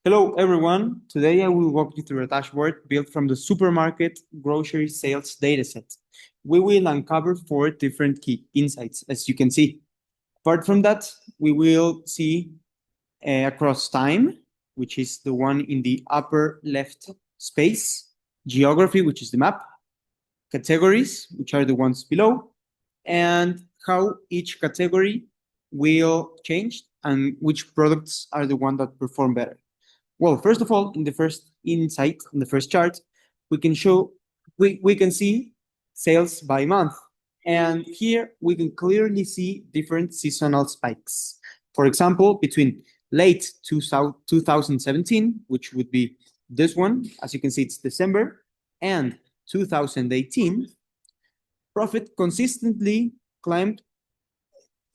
Hello, everyone. Today I will walk you through a dashboard built from the supermarket grocery sales dataset. We will uncover 4 different key insights, as you can see. Apart from that, we will see across time, which is the one in the upper left space, geography, which is the map, categories, which are the ones below, and how each category will change and which products are the ones that perform better. Well, first of all, in the first insight, in the first chart, we can see sales by month. And here we can clearly see different seasonal spikes. For example, between late 2017, which would be this one, as you can see, it's December, and 2018, profit consistently climbed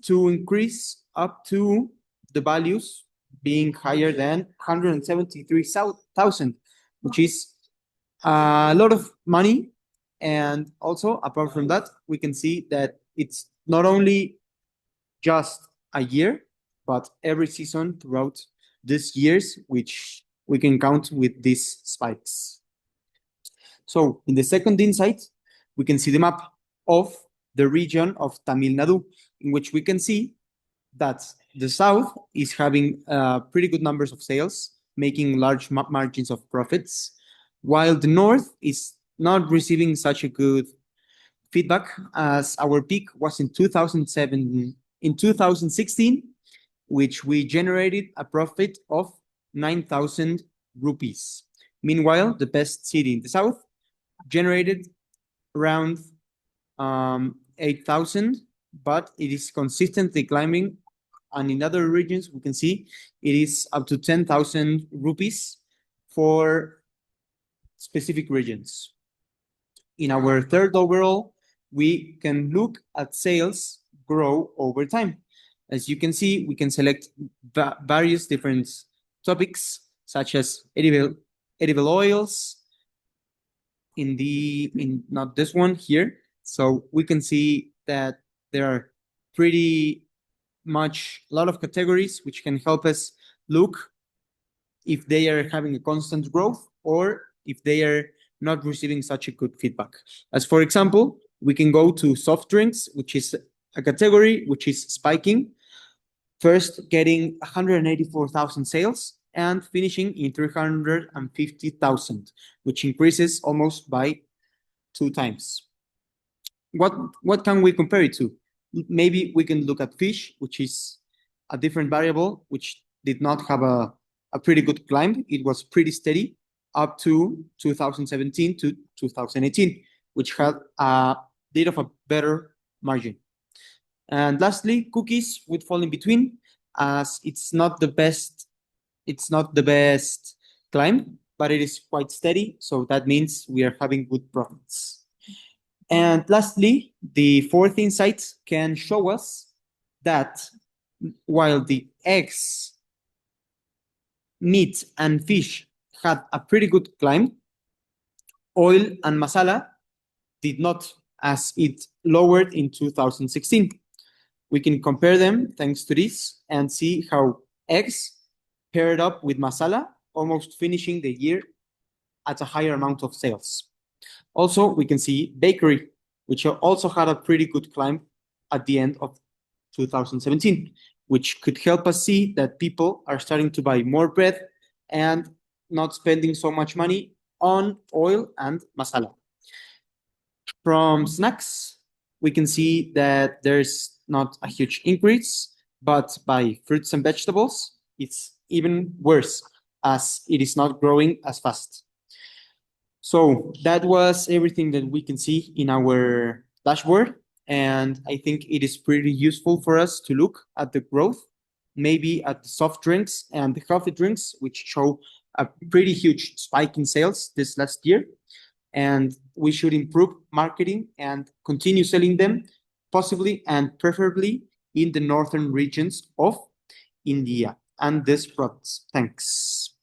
to increase up to the values being higher than 173,000, which is a lot of money. And also, apart from that, we can see that it's not only just a year, but every season throughout these years, which we can count with these spikes. So in the second insight, we can see the map of the region of Tamil Nadu, in which we can see that the south is having pretty good numbers of sales, making large margins of profits, while the north is not receiving such a good feedback, as our peak was in 2016, which we generated a profit of 9,000 rupees. Meanwhile, the best city in the south generated around 8,000, but it is consistently climbing. And in other regions, we can see it is up to 10,000 rupees for specific regions. In our third overall, we can look at sales grow over time. As you can see, we can select various different topics, such as edible oils, in not this one here. So we can see that there are pretty much a lot of categories which can help us look if they are having a constant growth or if they are not receiving such a good feedback. As for example, we can go to soft drinks, which is a category which is spiking, first getting 184,000 sales and finishing in 350,000, which increases almost by 2 times. What can we compare it to? Maybe we can look at fish, which is a different variable, which did not have a pretty good climb. It was pretty steady up to 2017 to 2018, which had a bit of a better margin. And lastly, cookies would fall in between, as it's not the best climb, but it is quite steady. So that means we are having good profits. And lastly, the fourth insight can show us that while the eggs, meat, and fish had a pretty good climb, oil and masala did not, as it lowered in 2016. We can compare them thanks to this and see how eggs paired up with masala, almost finishing the year at a higher amount of sales. Also, we can see bakery, which also had a pretty good climb at the end of 2017, which could help us see that people are starting to buy more bread and not spending so much money on oil and masala. From snacks, we can see that there's not a huge increase, but by fruits and vegetables, it's even worse, as it is not growing as fast. So that was everything that we can see in our dashboard. And I think it is pretty useful for us to look at the growth, maybe at the soft drinks and the coffee drinks, which show a pretty huge spike in sales this last year. And we should improve marketing and continue selling them, possibly and preferably in the northern regions of India and these products. Thanks.